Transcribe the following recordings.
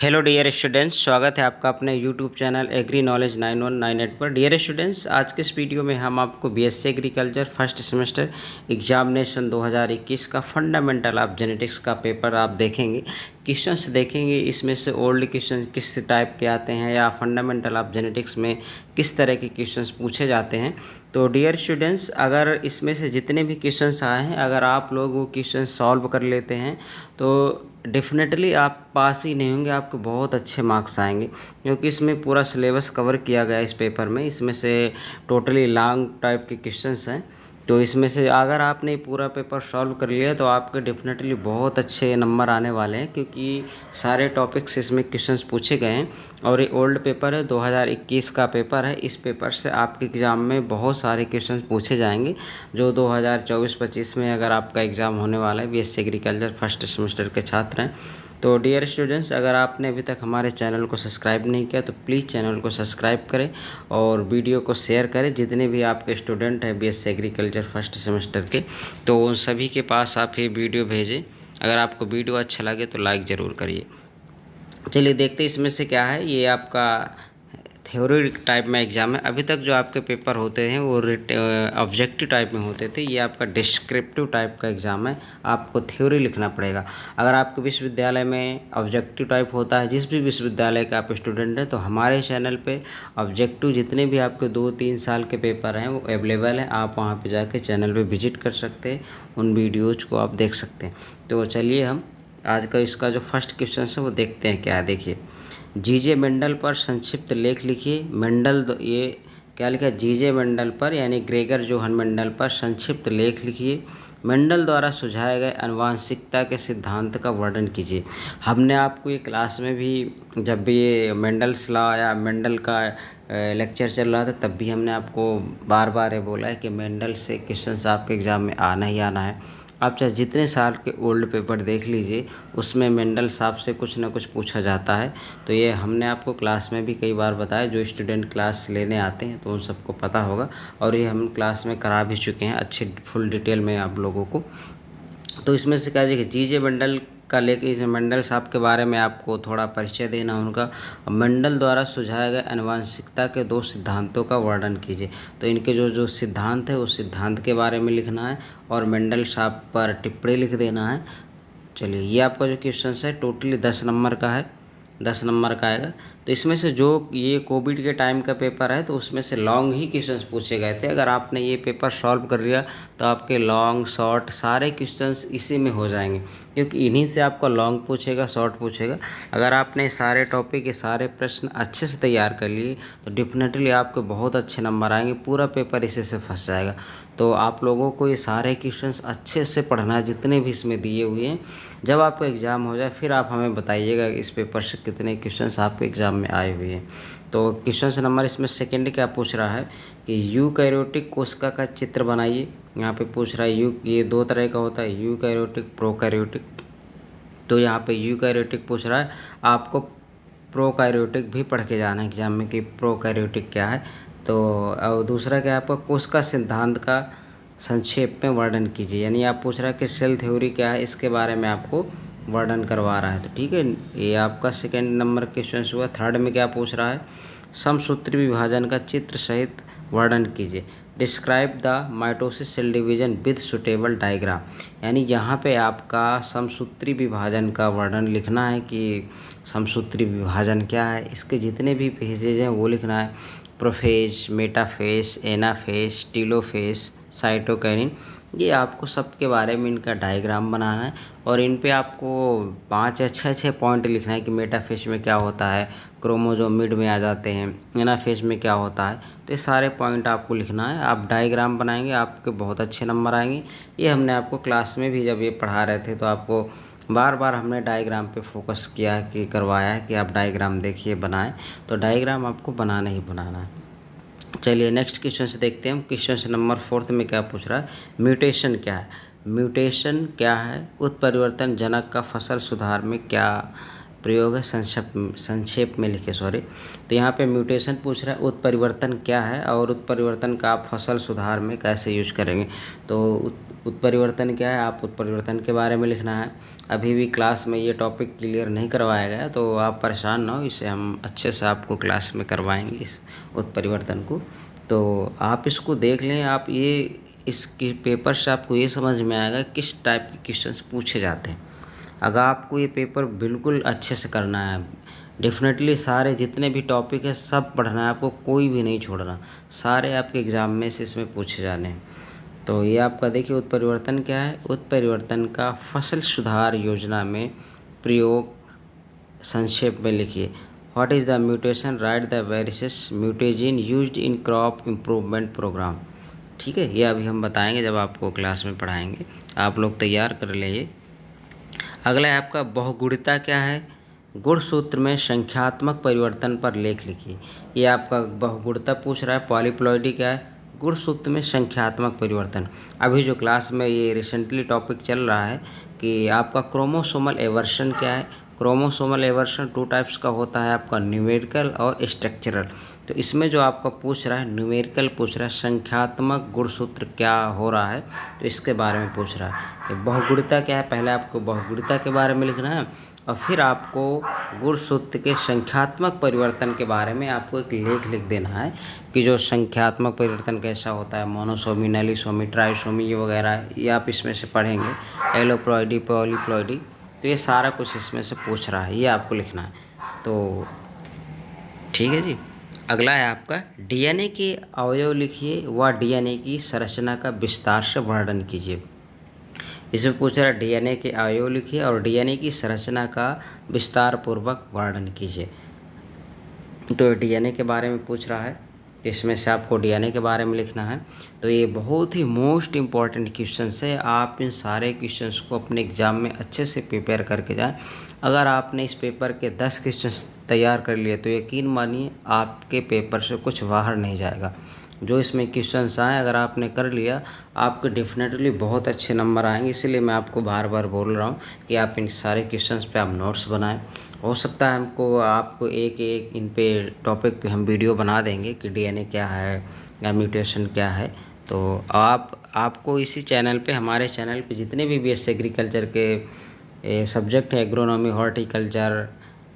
Hello dear students, स्वागत है आपका अपने यूट्यूब चैनल एग्री नॉलेज 9198 पर। डियर स्टूडेंट्स, आज के इस वीडियो में हम आपको BSc agriculture first semester examination 2021 का फंडामेंटल ऑफ जेनेटिक्स का पेपर आप देखेंगे। क्वेश्चंस देखेंगे, इसमें से ओल्ड क्वेश्चन किस टाइप के आते हैं या फंडामेंटल ऑफ जेनेटिक्स में किस तरह के क्वेश्चंस पूछे जाते हैं। तो डियर स्टूडेंट्स, अगर इसमें से जितने भी क्वेश्चंस आए हैं, अगर आप लोग वो क्वेश्चन सॉल्व कर लेते हैं तो डेफिनेटली आप पास ही नहीं होंगे, आपको बहुत अच्छे मार्क्स आएंगे, क्योंकि इसमें पूरा सिलेबस कवर किया गया है इस पेपर में। इसमें से टोटली लॉन्ग टाइप के क्वेश्चंस हैं, तो इसमें से अगर आपने पूरा पेपर सॉल्व कर लिया तो आपके डेफिनेटली बहुत अच्छे नंबर आने वाले हैं, क्योंकि सारे टॉपिक्स इसमें क्वेश्चंस पूछे गए हैं। और ये ओल्ड पेपर है, 2021 का पेपर है। इस पेपर से आपके एग्ज़ाम में बहुत सारे क्वेश्चंस पूछे जाएंगे, जो 2024-25 में अगर आपका एग्ज़ाम होने वाला है बीएससी एग्रीकल्चर फर्स्ट सेमेस्टर के छात्र हैं। तो डियर स्टूडेंट्स, अगर आपने अभी तक हमारे चैनल को सब्सक्राइब नहीं किया तो प्लीज़ चैनल को सब्सक्राइब करें और वीडियो को शेयर करें। जितने भी आपके स्टूडेंट हैं बीएससी एग्रीकल्चर फर्स्ट सेमेस्टर के, तो उन सभी के पास आप ये वीडियो भेजें। अगर आपको वीडियो अच्छा लगे तो लाइक ज़रूर करिए। चलिए देखते हैं इसमें से क्या है। ये आपका थ्योरी टाइप में एग्ज़ाम है। अभी तक जो आपके पेपर होते हैं वो ऑब्जेक्टिव टाइप में होते थे, ये आपका डिस्क्रिप्टिव टाइप का एग्ज़ाम है। आपको थ्योरी लिखना पड़ेगा। अगर आपके विश्वविद्यालय में ऑब्जेक्टिव टाइप होता है, जिस भी विश्वविद्यालय का आप स्टूडेंट हैं, तो हमारे चैनल पे ऑब्जेक्टिव जितने भी आपके 2-3 साल के पेपर हैं वो अवेलेबल हैं। आप वहाँ पे जाके चैनल पे विजिट कर सकते हैं, उन वीडियोज़ को आप देख सकते हैं। तो चलिए हम आज का इसका जो फर्स्ट क्वेश्चन है वो देखते हैं क्या है। देखिए, जीजे मेंडल पर संक्षिप्त लेख लिखिए। ये क्या लिखा है? जीजे मेंडल पर यानी ग्रेगर जोहन मेंडल पर संक्षिप्त लेख लिखिए। मेंडल द्वारा सुझाए गए आनुवांशिकता के सिद्धांत का वर्णन कीजिए। हमने आपको ये क्लास में भी, जब भी ये मेंडल्स लॉ या मेंडल का लेक्चर चल रहा था, तब भी हमने आपको बार बार ये बोला है कि मेंडल से क्वेश्चंस आपके एग्ज़ाम में आना ही आना है। आप चाहे जितने साल के ओल्ड पेपर देख लीजिए, उसमें मेंडल साहब से कुछ ना कुछ पूछा जाता है। तो ये हमने आपको क्लास में भी कई बार बताया, जो स्टूडेंट क्लास लेने आते हैं तो उन सबको पता होगा, और ये हम क्लास में करा भी चुके हैं अच्छी फुल डिटेल में आप लोगों को। तो इसमें से क्या देखिए, जीजे मेंडल का लेके मेंडल साहब के बारे में आपको थोड़ा परिचय देना उनका। मेंडल द्वारा सुझाए गए आनुवंशिकता के 2 सिद्धांतों का वर्णन कीजिए। तो इनके जो जो सिद्धांत है उस सिद्धांत के बारे में लिखना है और मेंडल साहब पर टिप्पणी लिख देना है। चलिए, ये आपका जो क्वेश्चन है टोटली 10 नंबर का है, 10 नंबर का आएगा। तो इसमें से जो ये कोविड के टाइम का पेपर है, तो उसमें से लॉन्ग ही क्वेश्चंस पूछे गए थे। अगर आपने ये पेपर सॉल्व कर लिया तो आपके लॉन्ग शॉर्ट सारे क्वेश्चंस इसी में हो जाएंगे, क्योंकि इन्हीं से आपका लॉन्ग पूछेगा, शॉर्ट पूछेगा। अगर आपने सारे टॉपिक के सारे प्रश्न अच्छे से तैयार कर लिए तो डेफिनेटली आपके बहुत अच्छे नंबर आएंगे, पूरा पेपर इसी से फंस जाएगा। तो आप लोगों को ये सारे क्वेश्चंस अच्छे से पढ़ना है, जितने भी इसमें दिए हुए हैं। जब आपका एग्ज़ाम हो जाए फिर आप हमें बताइएगा इस पेपर से कितने क्वेश्चंस आपके एग्ज़ाम में आए हुए हैं। तो क्वेश्चन नंबर इसमें सेकंड क्या पूछ रहा है कि यूकैरियोटिक कोशिका का चित्र बनाइए। यहाँ पे पूछ रहा है ये 2 तरह का होता है, यूकैरियोटिक, प्रोकैरियोटिक। तो यहाँ पे यूकैरियोटिक पूछ रहा है, आपको प्रोकैरियोटिक भी पढ़ के जाना है एग्जाम में कि प्रोकैरियोटिक क्या है। तो और दूसरा क्या है आपका, कोशिका सिद्धांत का संक्षेप में वर्णन कीजिए। यानी आप पूछ रहा है कि सेल थ्योरी क्या है, इसके बारे में आपको वर्णन करवा रहा है। तो ठीक है, ये आपका सेकंड नंबर क्वेश्चन हुआ। थर्ड में क्या पूछ रहा है, समसूत्री विभाजन का चित्र सहित वर्णन कीजिए। Describe the mitosis cell division with suitable diagram. यानी यहाँ पे आपका समसूत्री विभाजन का वर्णन लिखना है कि समसूत्री विभाजन क्या है, इसके जितने भी फेजेज हैं वो लिखना है। Prophase, metaphase, anaphase, telophase, cytokinin, ये आपको सबके बारे में इनका डायग्राम बनाना है। और इन पे आपको 5 या 6 पॉइंट लिखना है कि मेटाफेज में क्या होता है, क्रोमोजोम मिड में आ जाते हैं, एनाफेज में क्या होता है। तो ये सारे पॉइंट आपको लिखना है। आप डायग्राम बनाएंगे, आपके बहुत अच्छे नंबर आएंगे। ये हमने आपको क्लास में भी जब ये पढ़ा रहे थे तो आपको बार बार हमने डायग्राम पे फोकस किया है कि करवाया है कि आप डायग्राम देखिए, बनाएं। तो डायग्राम आपको बनाना ही बनाना है। चलिए नेक्स्ट क्वेश्चन से देखते हैं हम। क्वेश्चन नंबर 4 में क्या पूछ रहा है, म्यूटेशन क्या है। म्यूटेशन क्या है, उत्परिवर्तन जनक का फसल सुधार में क्या प्रयोग है, संक्षेप में लिखे, सॉरी। तो यहाँ पे म्यूटेशन पूछ रहा है, उत्परिवर्तन क्या है और उत्परिवर्तन का आप फसल सुधार में कैसे यूज करेंगे। तो उत्परिवर्तन क्या है, आप उत्परिवर्तन के बारे में लिखना है। अभी भी क्लास में ये टॉपिक क्लियर नहीं करवाया गया, तो आप परेशान ना हो, इसे हम अच्छे से आपको क्लास में करवाएंगे इस उत्परिवर्तन को। तो आप इसको देख लें, आप ये इसके पेपर से आपको ये समझ में आएगा किस टाइप के क्वेश्चंस पूछे जाते हैं। अगर आपको ये पेपर बिल्कुल अच्छे से करना है, डेफिनेटली सारे जितने भी टॉपिक है सब पढ़ना है आपको, कोई भी नहीं छोड़ना, सारे आपके एग्ज़ाम में से इसमें पूछे जाने हैं। तो ये आपका देखिए उत्परिवर्तन क्या है। उत्परिवर्तन का फसल सुधार योजना में प्रयोग संक्षेप में लिखिए। What is the mutation, write the various mutagen used in crop improvement program. ठीक है, ये अभी हम बताएंगे जब आपको क्लास में पढ़ाएंगे, आप लोग तैयार कर लीजिए। अगला है आपका बहुगुणिता क्या है। गुणसूत्र में संख्यात्मक परिवर्तन पर लेख लिखिए। ये आपका बहुगुणिता पूछ रहा है। पॉलीप्लॉइडी क्या है, गुणसूत्र में संख्यात्मक परिवर्तन। अभी जो क्लास में ये रिसेंटली टॉपिक चल रहा है कि आपका क्रोमोसोमल एवर्शन क्या है। क्रोमोसोमल एवर्शन 2 टाइप्स का होता है, आपका न्यूमेरिकल और स्ट्रक्चरल। तो इसमें जो आपका पूछ रहा है न्यूमेरिकल पूछ रहा है, संख्यात्मक गुणसूत्र क्या हो रहा है, तो इसके बारे में पूछ रहा है। बहुगुणिता क्या है, पहले आपको बहुगुणिता के बारे में लिखना है और फिर आपको गुणसूत्र के संख्यात्मक परिवर्तन के बारे में आपको एक लेख लिख देना है कि जो संख्यात्मक परिवर्तन कैसा होता है, मोनोसोमी, नैलिसोमी, ट्राइसोमी ये वगैरह, ये आप इसमें से पढ़ेंगे। एलोप्लॉइडी, पॉलीप्लॉइडी, तो ये सारा कुछ इसमें से पूछ रहा है, ये आपको लिखना है। तो ठीक है जी। अगला है आपका डीएनए के अवयव लिखिए व डीएनए की संरचना का विस्तार से वर्णन कीजिए। इसमें पूछ रहा है डीएनए के अवयव लिखिए और डीएनए की संरचना का विस्तार पूर्वक वर्णन कीजिए। तो डीएनए के बारे में पूछ रहा है, इसमें से आपको डीएनए के बारे में लिखना है। तो ये बहुत ही मोस्ट इम्पॉर्टेंट क्वेश्चंस है, आप इन सारे क्वेश्चंस को अपने एग्ज़ाम में अच्छे से प्रिपेयर करके जाएं। अगर आपने इस पेपर के 10 क्वेश्चंस तैयार कर लिए तो यकीन मानिए आपके पेपर से कुछ बाहर नहीं जाएगा। जो इसमें क्वेश्चंस आए अगर आपने कर लिया, आपके डेफिनेटली बहुत अच्छे नंबर आएंगे। इसीलिए मैं आपको बार बार बोल रहा हूँ कि आप इन सारे क्वेश्चंस पे आप नोट्स बनाएं। हो सकता है आपको एक एक इन पे टॉपिक पे हम वीडियो बना देंगे कि डीएनए क्या है या म्यूटेशन क्या है। तो आपको इसी चैनल पे, हमारे चैनल पे जितने भी बीएससी एग्रीकल्चर के सब्जेक्ट है, agronomy, horticulture,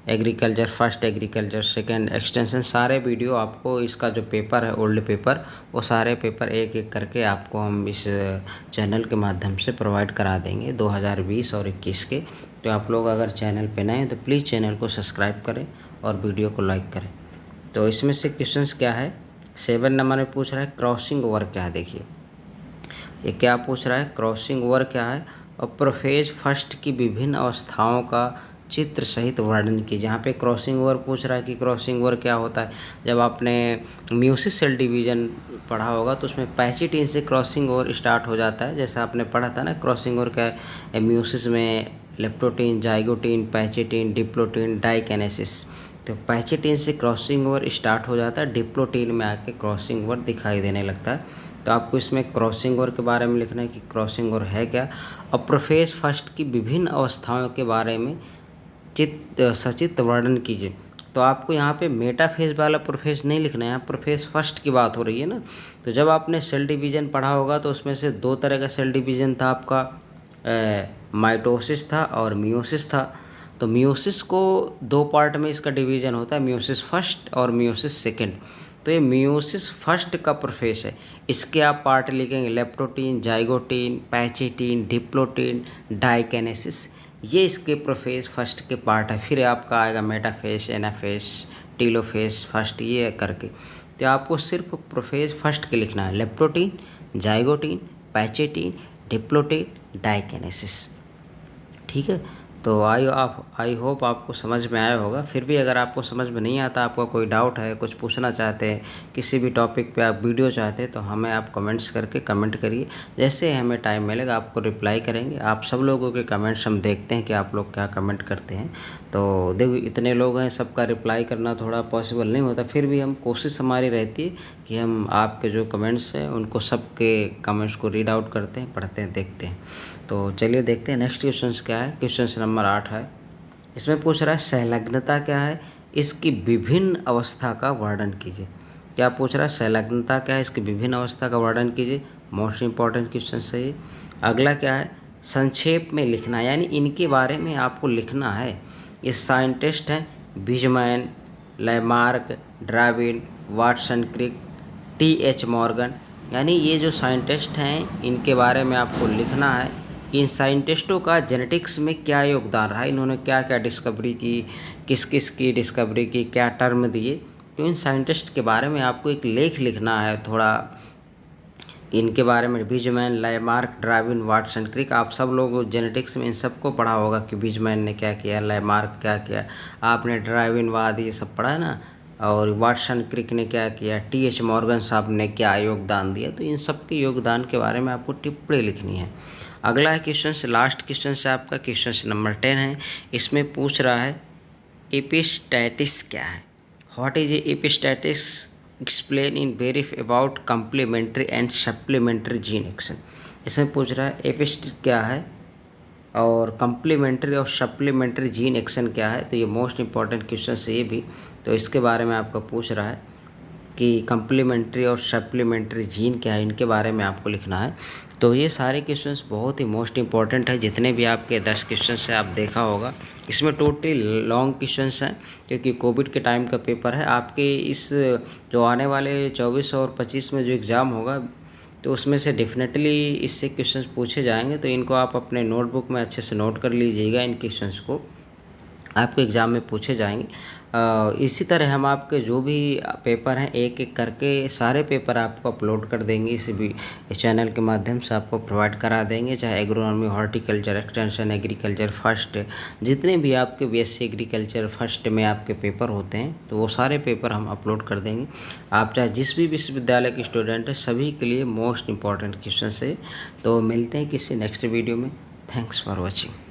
agriculture first, agriculture second, extension, सारे वीडियो आपको, इसका जो पेपर है ओल्ड पेपर, वो सारे पेपर एक एक करके आपको हम इस चैनल के माध्यम से प्रोवाइड करा देंगे 2020 और 21 के। तो आप लोग अगर चैनल पे नए हैं तो प्लीज़ चैनल को सब्सक्राइब करें और वीडियो को लाइक करें। तो इसमें से क्वेश्चंस क्या है, 7 नंबर में पूछ रहा है क्रॉसिंग ओवर क्या है। देखिए ये क्या पूछ रहा है, क्रॉसिंग ओवर क्या है और प्रोफेज फर्स्ट की विभिन्न अवस्थाओं का चित्र सहित वर्णन की। जहाँ पे क्रॉसिंग ओवर पूछ रहा है कि क्रॉसिंग ओवर क्या होता है, जब आपने म्यूसिस सेल डिवीज़न पढ़ा होगा तो उसमें पैचिटीन से क्रॉसिंग ओवर स्टार्ट हो जाता है। जैसा आपने पढ़ा था ना, क्रॉसिंग ओवर क्या है, म्यूसिस में लेप्टोटीन, जाइगोटीन, पैचिटीन, डिप्लोटीन, डाइकेनेसिस। तो पैचिटीन से क्रॉसिंग ओवर स्टार्ट हो जाता है, डिप्लोटीन में आके क्रॉसिंग ओवर दिखाई देने लगता है। तो आपको इसमें क्रॉसिंग ओवर के बारे में लिखना है कि क्रॉसिंग ओवर है क्या, और प्रोफेज फर्स्ट की विभिन्न अवस्थाओं के बारे में सचित्र वर्णन कीजिए। तो आपको यहाँ पे मेटाफेज वाला प्रोफेज नहीं लिखना है, यहाँ प्रोफेज फर्स्ट की बात हो रही है ना। तो जब आपने सेल डिवीज़न पढ़ा होगा तो उसमें से 2 तरह का सेल डिवीज़न था, आपका माइटोसिस था और मियोसिस था। तो मियोसिस को 2 पार्ट में इसका डिवीज़न होता है, मियोसिस फर्स्ट और मियोसिस सेकेंड। तो ये मियोसिस फर्स्ट का प्रोफेज है, इसके आप पार्ट लिखेंगे लेप्टोटीन, जाइगोटीन, पैचिटीन, डिप्लोटीन, डाइकेनेसिस, ये इसके प्रोफेज फर्स्ट के पार्ट है। फिर आपका आएगा मेटाफेज, एनाफेज, टीलोफेज फर्स्ट, ये करके। तो आपको सिर्फ प्रोफेज फर्स्ट के लिखना है, लेप्टोटीन, जाइगोटीन, पैचिटीन, डिप्लोटीन, डाइकेनेसिस। ठीक है, तो आई होप आपको समझ में आया होगा। फिर भी अगर आपको समझ में नहीं आता, आपका कोई डाउट है, कुछ पूछना चाहते हैं, किसी भी टॉपिक पे आप वीडियो चाहते हैं, तो हमें आप कमेंट्स करके कमेंट करिए। जैसे हमें टाइम मिलेगा आपको रिप्लाई करेंगे। आप सब लोगों के कमेंट्स हम देखते हैं कि आप लोग क्या कमेंट करते हैं। तो देखो इतने लोग हैं, सबका रिप्लाई करना थोड़ा पॉसिबल नहीं होता, फिर भी हम कोशिश हमारी रहती है कि हम आपके जो कमेंट्स हैं उनको, सबके कमेंट्स को रीड आउट करते हैं, पढ़ते हैं, देखते हैं। तो चलिए देखते हैं नेक्स्ट क्वेश्चन क्या है। क्वेश्चन नंबर 8 है। इसमें पूछ रहा है संलग्नता क्या है, इसकी विभिन्न अवस्था का वर्णन कीजिए। क्या पूछ रहा है, संलग्नता क्या है, इसकी विभिन्न अवस्था का वर्णन कीजिए। मोस्ट इंपॉर्टेंट क्वेश्चन है ये। अगला क्या है, संक्षेप में लिखना, यानी इनके बारे में आपको लिखना है। ये साइंटिस्ट हैं Weismann, Lamarck, Darwin, Watson Crick, T H. Morgan, यानी ये जो साइंटिस्ट हैं इनके बारे में आपको लिखना है कि इन साइंटिस्टों का जेनेटिक्स में क्या योगदान रहा, इन्होंने क्या क्या डिस्कवरी की, किस किस की डिस्कवरी की, क्या टर्म दिए। तो इन साइंटिस्ट के बारे में आपको एक लेख लिखना है थोड़ा, इनके बारे में। बीजमैन, लैमार्क, डार्विन, वाटसन क्रिक, आप सब लोग जेनेटिक्स में इन सबको पढ़ा होगा कि बीजमैन ने क्या किया, लैमार्क क्या किया, आपने डार्विन वाद ये सब पढ़ा है ना, और वाटसन क्रिक ने क्या किया, टी.एच. मॉर्गन साहब ने क्या योगदान दिया। तो इन सब के योगदान के बारे में आपको टिप्पणी लिखनी है। अगला है क्वेश्चन से, लास्ट क्वेश्चन से आपका क्वेश्चन नंबर 10 है। इसमें पूछ रहा है एपिस्टैटिस क्या है, what is epistasis, explain in brief about complementary and supplementary gene action. इसमें पूछ रहा है एपिस्ट क्या है और कम्प्लीमेंट्री और सप्लीमेंट्री जीन एक्शन क्या है। तो ये मोस्ट इंपॉर्टेंट क्वेश्चन है ये भी। तो इसके बारे में आपको पूछ रहा है कि कम्प्लीमेंट्री और सप्लीमेंट्री जीन क्या है, इनके बारे में आपको लिखना है। तो ये सारे क्वेश्चंस बहुत ही मोस्ट इंपॉर्टेंट है, जितने भी आपके 10 क्वेश्चंस है आप देखा होगा। इसमें टोटली लॉन्ग क्वेश्चंस हैं क्योंकि कोविड के टाइम का पेपर है। आपके इस जो आने वाले 24 और 25 में जो एग्ज़ाम होगा तो उसमें से डेफिनेटली इससे क्वेश्चंस पूछे जाएंगे। तो इनको आप अपने नोटबुक में अच्छे से नोट कर लीजिएगा, इन क्वेश्चंस को आपके एग्ज़ाम में पूछे जाएंगे। इसी तरह हम आपके जो भी पेपर हैं एक एक करके सारे पेपर आपको अपलोड कर देंगे, इस चैनल के माध्यम से आपको प्रोवाइड करा देंगे, चाहे agronomy, horticulture, extension, agriculture first, जितने भी आपके बीएससी एग्रीकल्चर फर्स्ट में आपके पेपर होते हैं तो वो सारे पेपर हम अपलोड कर देंगे। आप चाहे जिस भी विश्वविद्यालय के स्टूडेंट हैं सभी के लिए मोस्ट इंपॉर्टेंट क्वेश्चन है। तो मिलते हैं किसी नेक्स्ट वीडियो में। Thanks for watching.